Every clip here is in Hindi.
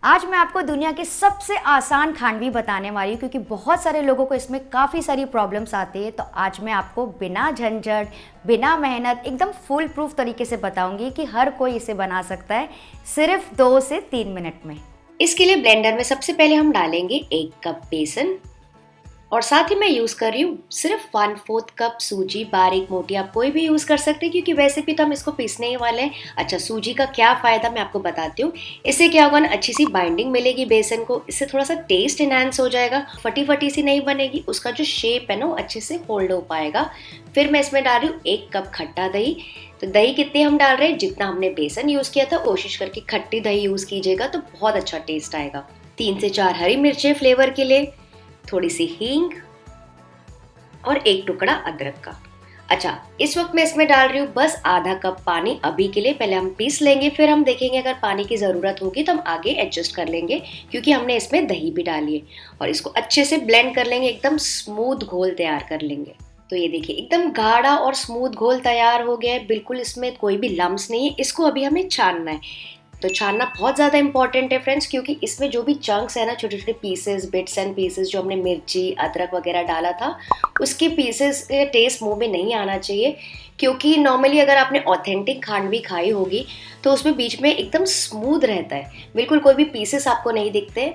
आज मैं आपको दुनिया की सबसे आसान खांडवी बताने वाली हूँ क्योंकि बहुत सारे लोगों को इसमें काफ़ी सारी प्रॉब्लम्स आती है। तो आज मैं आपको बिना झंझट, बिना मेहनत, एकदम फुल प्रूफ तरीके से बताऊंगी कि हर कोई इसे बना सकता है सिर्फ 2 से 3 मिनट में। इसके लिए ब्लेंडर में सबसे पहले हम डालेंगे 1 कप बेसन और साथ ही मैं यूज कर रही हूँ सिर्फ 1/4 कप सूजी। बारीक मोटी आप कोई भी यूज कर सकते हैं क्योंकि वैसे भी तो हम इसको पीसने ही वाले हैं। अच्छा, सूजी का क्या फायदा मैं आपको बताती हूँ। इससे क्या होगा ना, अच्छी सी बाइंडिंग मिलेगी बेसन को, इससे थोड़ा सा टेस्ट एनहांस हो जाएगा, फटी फटी सी नहीं बनेगी, उसका जो शेप है ना वो अच्छे से होल्ड हो पाएगा। फिर मैं इसमें डाल रही हूँ 1 कप खट्टा दही। तो दही कितनी हम डाल रहे हैं, जितना हमने बेसन यूज किया था, कोशिश करके खट्टी दही यूज कीजिएगा तो बहुत अच्छा टेस्ट आएगा। 3 से 4 हरी मिर्चें फ्लेवर के लिए, थोड़ी सी हींग और 1 टुकड़ा अदरक का। अच्छा, इस वक्त मैं इसमें डाल रही हूँ बस आधा कप पानी अभी के लिए। पहले हम पीस लेंगे, फिर हम देखेंगे अगर पानी की ज़रूरत होगी तो हम आगे एडजस्ट कर लेंगे क्योंकि हमने इसमें दही भी डाली है। और इसको अच्छे से ब्लेंड कर लेंगे, एकदम स्मूथ घोल तैयार कर लेंगे। तो ये देखिए एकदम गाढ़ा और स्मूथ घोल तैयार हो गया है, बिल्कुल इसमें कोई भी लम्स नहीं है। इसको अभी हमें छानना है। तो छानना बहुत ज़्यादा इंपॉर्टेंट है फ्रेंड्स, क्योंकि इसमें जो भी चंक्स है ना, छोटे छोटे पीसेस, बिट्स एंड पीसेस जो हमने मिर्ची अदरक वगैरह डाला था, उसके पीसेस टेस्ट मुंह में नहीं आना चाहिए। क्योंकि नॉर्मली अगर आपने ऑथेंटिक खांडवी खाई होगी तो उसमें बीच में एकदम स्मूथ रहता है, बिल्कुल कोई भी पीसेस आपको नहीं दिखते।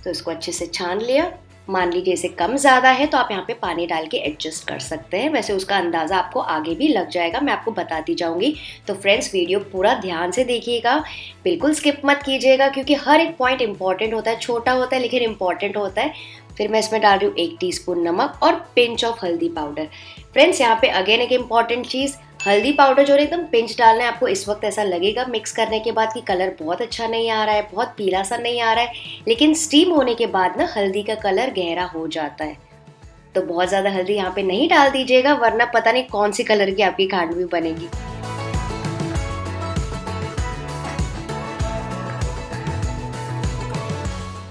तो इसको अच्छे से छान लिया। मान लीजिए इसे कम ज़्यादा है तो आप यहाँ पे पानी डाल के एडजस्ट कर सकते हैं, वैसे उसका अंदाज़ा आपको आगे भी लग जाएगा, मैं आपको बताती जाऊंगी। तो फ्रेंड्स, वीडियो पूरा ध्यान से देखिएगा, बिल्कुल स्किप मत कीजिएगा क्योंकि हर एक पॉइंट इंपॉर्टेंट होता है, छोटा होता है लेकिन इंपॉर्टेंट होता है। फिर मैं इसमें डाल रही हूँ 1 टीस्पून नमक और पिंच ऑफ हल्दी पाउडर। फ्रेंड्स, यहाँ पे अगेन एक इम्पॉर्टेंट चीज़, हल्दी पाउडर जो एकदम पिंच डालना है आपको। इस वक्त ऐसा लगेगा मिक्स करने के बाद कि कलर बहुत अच्छा नहीं आ रहा है, बहुत पीला सा नहीं आ रहा है, लेकिन स्टीम होने के बाद ना हल्दी का कलर गहरा हो जाता है। तो बहुत ज़्यादा हल्दी यहाँ पे नहीं डाल दीजिएगा, वरना पता नहीं कौन सी कलर की आपकी खांडवी बनेगी।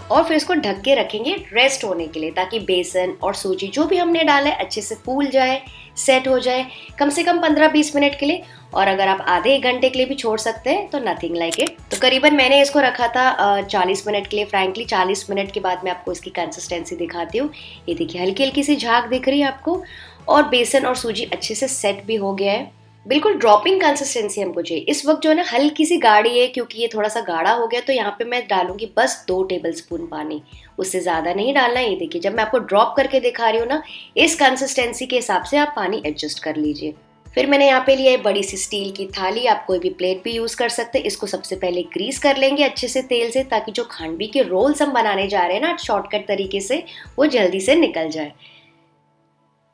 और फिर इसको ढक के रखेंगे रेस्ट होने के लिए, ताकि बेसन और सूजी जो भी हमने डाला है अच्छे से फूल जाए, सेट हो जाए, कम से कम 15-20 मिनट के लिए। और अगर आप आधे 1 घंटे के लिए भी छोड़ सकते हैं तो नथिंग लाइक इट। तो करीबन मैंने इसको रखा था 40 मिनट के लिए। फ्रैंकली 40 मिनट के बाद मैं आपको इसकी कंसिस्टेंसी दिखाती हूँ। ये देखिए हल्की हल्की सी झाग दिख रही है आपको, और बेसन और सूजी अच्छे से सेट भी हो गया है। बिल्कुल ड्रॉपिंग कंसिस्टेंसी हमको चाहिए। इस वक्त जो है ना हल्की सी गाढ़ी है क्योंकि ये थोड़ा सा गाढ़ा हो गया, तो यहाँ पे मैं डालूंगी बस 2 टेबलस्पून पानी, उससे ज़्यादा नहीं डालना है। ये देखिए जब मैं आपको ड्रॉप करके दिखा रही हूँ ना, इस कंसिस्टेंसी के हिसाब से आप पानी एडजस्ट कर लीजिए। फिर मैंने यहाँ पे लिया है बड़ी सी स्टील की थाली, आप कोई भी प्लेट भी यूज़ कर सकते हैं। इसको सबसे पहले ग्रीस कर लेंगे अच्छे से तेल से, ताकि जो खांडवी के रोल्स हम बनाने जा रहे हैं ना शॉर्टकट तरीके से, वो जल्दी से निकल जाए।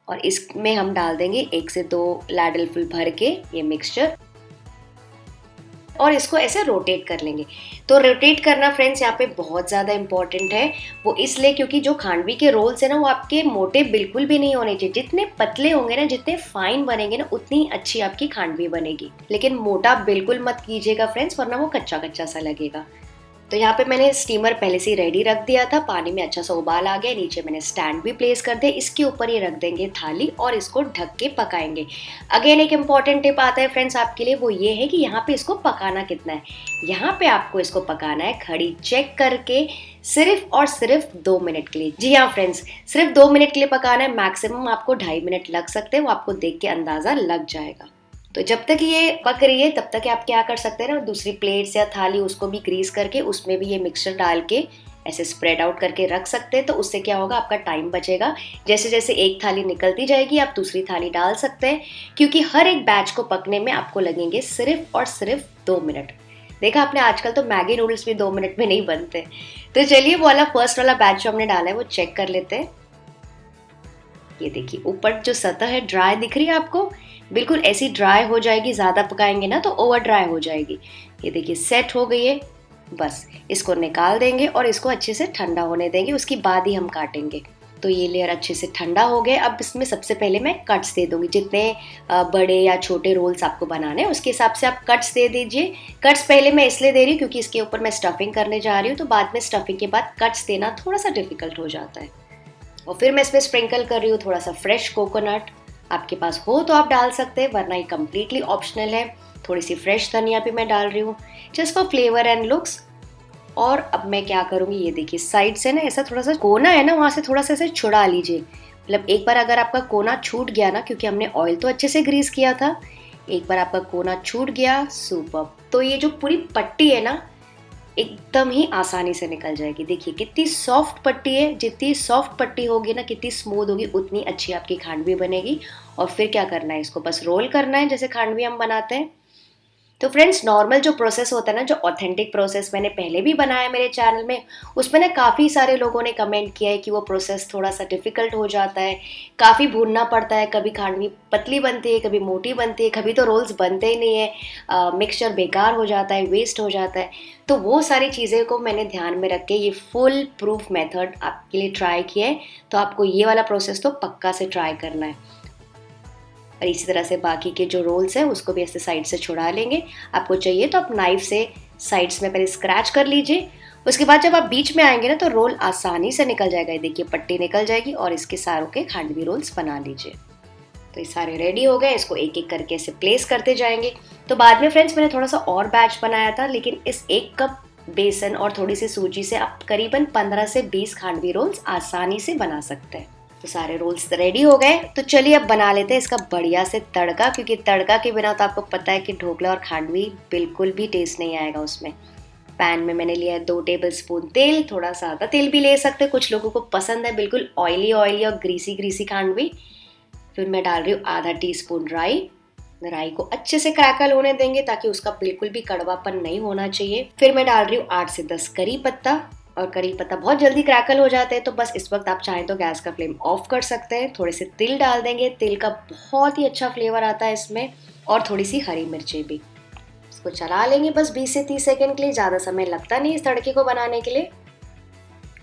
और इसमें हम डाल देंगे 1 से 2 लैडल फुल भर के ये मिक्सचर, और इसको ऐसे रोटेट कर लेंगे। तो रोटेट करना फ्रेंड्स यहाँ पे बहुत ज़्यादा इंपॉर्टेंट है। वो इसलिए क्योंकि जो खांडवी के रोल्स है ना, वो आपके मोटे बिल्कुल भी नहीं होने चाहिए। जितने पतले होंगे ना, जितने फाइन बनेंगे ना, उतनी अच्छी आपकी खांडवी बनेगी। लेकिन मोटा बिल्कुल मत कीजिएगा फ्रेंड्स, वरना वो कच्चा कच्चा सा लगेगा। तो यहाँ पे मैंने स्टीमर पहले से ही रेडी रख दिया था, पानी में अच्छा सा उबाल आ गया, नीचे मैंने स्टैंड भी प्लेस कर दिया। इसके ऊपर ये रख देंगे थाली और इसको ढक के पकाएंगे। अगेन एक इम्पॉर्टेंट टिप आता है फ्रेंड्स आपके लिए, वो ये है कि यहाँ पे इसको पकाना कितना है। यहाँ पे आपको इसको पकाना है घड़ी चेक करके सिर्फ और सिर्फ 2 मिनट के लिए। जी हाँ फ्रेंड्स, सिर्फ 2 मिनट के लिए पकाना है। मैक्सिमम आपको 2.5 मिनट लग सकते हैं, वो आपको देख के अंदाजा लग जाएगा। तो जब तक ये पक रही है तब तक आप क्या कर सकते हैं ना, दूसरी प्लेट्स या थाली उसको भी ग्रीस करके उसमें भी ये मिक्सचर डाल के ऐसे स्प्रेड आउट करके रख सकते हैं। तो उससे क्या होगा, आपका टाइम बचेगा। जैसे जैसे एक थाली निकलती जाएगी आप दूसरी थाली डाल सकते हैं, क्योंकि हर एक बैच को पकने में आपको लगेंगे सिर्फ और सिर्फ 2 मिनट। देखा आपने, आजकल तो मैगी नूडल्स भी 2 मिनट में नहीं बनते। तो चलिए वो वाला फर्स्ट वाला बैच जो हमने डाला है वो चेक कर लेते हैं। ये देखिए ऊपर जो सतह है ड्राई दिख रही है आपको, बिल्कुल ऐसी ड्राई हो जाएगी, ज़्यादा पकाएंगे ना तो ओवर ड्राई हो जाएगी। ये देखिए सेट हो गई है। बस इसको निकाल देंगे और इसको अच्छे से ठंडा होने देंगे, उसके बाद ही हम काटेंगे। तो ये लेयर अच्छे से ठंडा हो गए। अब इसमें सबसे पहले मैं कट्स दे दूंगी, जितने बड़े या छोटे रोल्स आपको बनाने हैं उसके हिसाब से आप कट्स दे दीजिए। कट्स पहले मैं इसलिए दे रही हूँ क्योंकि इसके ऊपर मैं स्टफिंग करने जा रही हूँ, तो बाद में स्टफिंग के बाद कट्स देना थोड़ा सा डिफिकल्ट हो जाता है। और फिर मैं इसमें स्प्रिंकल कर रही हूँ थोड़ा सा फ्रेश कोकोनट। आपके पास हो तो आप डाल सकते हैं, वरना ये कम्प्लीटली ऑप्शनल है। थोड़ी सी फ्रेश धनिया भी मैं डाल रही हूँ, just for flavour and looks. और अब मैं क्या करूँगी, ये देखिए साइड से ना ऐसा थोड़ा सा कोना है ना, वहाँ से थोड़ा सा ऐसे छुड़ा लीजिए। मतलब एक बार अगर आपका कोना छूट गया ना, क्योंकि हमने ऑयल तो अच्छे से ग्रीस किया था, एक बार आपका कोना छूट गया, सुपर्ब। तो ये जो पूरी पट्टी है ना, एकदम ही आसानी से निकल जाएगी। देखिए कितनी सॉफ्ट पट्टी है, जितनी सॉफ्ट पट्टी होगी ना, कितनी स्मूथ होगी, उतनी अच्छी आपकी खांडवी बनेगी। और फिर क्या करना है, इसको बस रोल करना है जैसे खांडवी हम बनाते हैं। तो फ्रेंड्स, नॉर्मल जो प्रोसेस होता है ना, जो ऑथेंटिक प्रोसेस मैंने पहले भी बनाया मेरे चैनल में, उसमें ना काफ़ी सारे लोगों ने कमेंट किया है कि वो प्रोसेस थोड़ा सा डिफ़िकल्ट हो जाता है, काफ़ी भूनना पड़ता है, कभी खांडवी पतली बनती है, कभी मोटी बनती है, कभी तो रोल्स बनते ही नहीं है, मिक्सचर बेकार हो जाता है, वेस्ट हो जाता है। तो वो सारी चीज़ें को मैंने ध्यान में रख के ये फुल प्रूफ मेथड आपके लिए ट्राई किया है। तो आपको ये वाला प्रोसेस तो पक्का से ट्राई करना है। और इसी तरह से बाकी के जो रोल्स हैं उसको भी ऐसे साइड से छुड़ा लेंगे। आपको चाहिए तो आप नाइफ से साइड्स में पहले स्क्रैच कर लीजिए। उसके बाद जब आप बीच में आएंगे ना, तो रोल आसानी से निकल जाएगा। ये देखिए पट्टी निकल जाएगी और इसके सारों के खांडवी रोल्स बना लीजिए। तो ये सारे रेडी हो गए, इसको एक एक करके ऐसे प्लेस करते जाएंगे। तो बाद में फ्रेंड्स मैंने थोड़ा सा और बैच बनाया था, लेकिन इस 1 कप बेसन और थोड़ी सी सूजी से आप करीबन 15 से 20 खांडवी रोल्स आसानी से बना सकते हैं। तो सारे रोल्स रेडी हो गए, तो चलिए अब बना लेते हैं इसका बढ़िया से तड़का, क्योंकि तड़का के बिना तो आपको पता है कि ढोकला और खांडवी बिल्कुल भी टेस्ट नहीं आएगा उसमें। पैन में मैंने लिया है 2 टेबलस्पून तेल, थोड़ा सा ज़्यादा तेल भी ले सकते हैं, कुछ लोगों को पसंद है बिल्कुल ऑयली ऑयली और ग्रीसी ग्रीसी खांडवी। फिर मैं डाल रही हूँ आधा टीस्पून राई। राई को अच्छे से क्रैकल होने देंगे ताकि उसका बिल्कुल भी कड़वापन नहीं होना चाहिए। फिर मैं डाल रही हूँ 8 से 10 करी पत्ता, और करी पत्ता बहुत जल्दी क्रैकल हो जाते हैं, तो बस इस वक्त आप चाहें तो गैस का फ्लेम ऑफ कर सकते हैं। थोड़े से तिल डाल देंगे, तिल का बहुत ही अच्छा फ्लेवर आता है इसमें, और थोड़ी सी हरी मिर्ची भी। इसको चला लेंगे बस 20 से 30 सेकंड के लिए, ज़्यादा समय लगता नहीं इस तड़के को बनाने के लिए।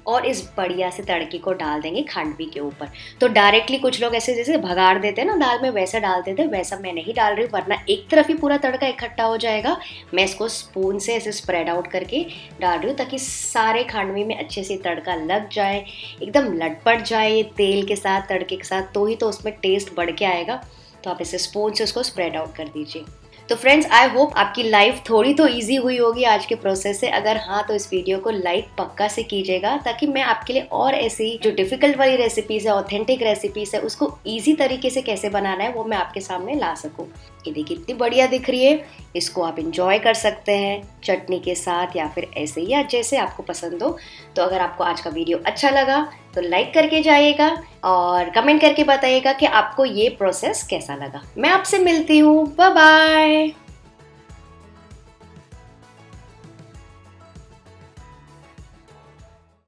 और इस बढ़िया से तड़के को डाल देंगे खांडवी के ऊपर। तो डायरेक्टली कुछ लोग ऐसे जैसे भगाड़ देते हैं ना दाल में, वैसा डाल देते हैं, वैसा मैं नहीं डाल रही हूँ, वरना एक तरफ ही पूरा तड़का इकट्ठा हो जाएगा। मैं इसको स्पून से ऐसे स्प्रेड आउट करके डाल रही हूँ, ताकि सारे खांडवी में अच्छे से तड़का लग जाए, एकदम लटपट जाए ये तेल के साथ, तड़के के साथ, तो ही तो उसमें टेस्ट बढ़ के आएगा। तो आप इसे स्पून से उसको स्प्रेड आउट कर दीजिए। तो फ्रेंड्स, आई होप आपकी लाइफ थोड़ी तो इजी हुई होगी आज के प्रोसेस से। अगर हाँ, तो इस वीडियो को लाइक पक्का से कीजिएगा, ताकि मैं आपके लिए और ऐसी जो डिफिकल्ट वाली रेसिपीज है, ऑथेंटिक रेसिपीज है, उसको इजी तरीके से कैसे बनाना है वो मैं आपके सामने ला सकूं। ये देखिए कितनी बढ़िया दिख रही है। इसको आप इंजॉय कर सकते हैं चटनी के साथ, या फिर ऐसे ही, या जैसे आपको पसंद हो। तो अगर आपको आज का वीडियो अच्छा लगा तो लाइक करके जाइएगा और कमेंट करके बताइएगा कि आपको ये प्रोसेस कैसा लगा। मैं आपसे मिलती हूँ, बाय बाय।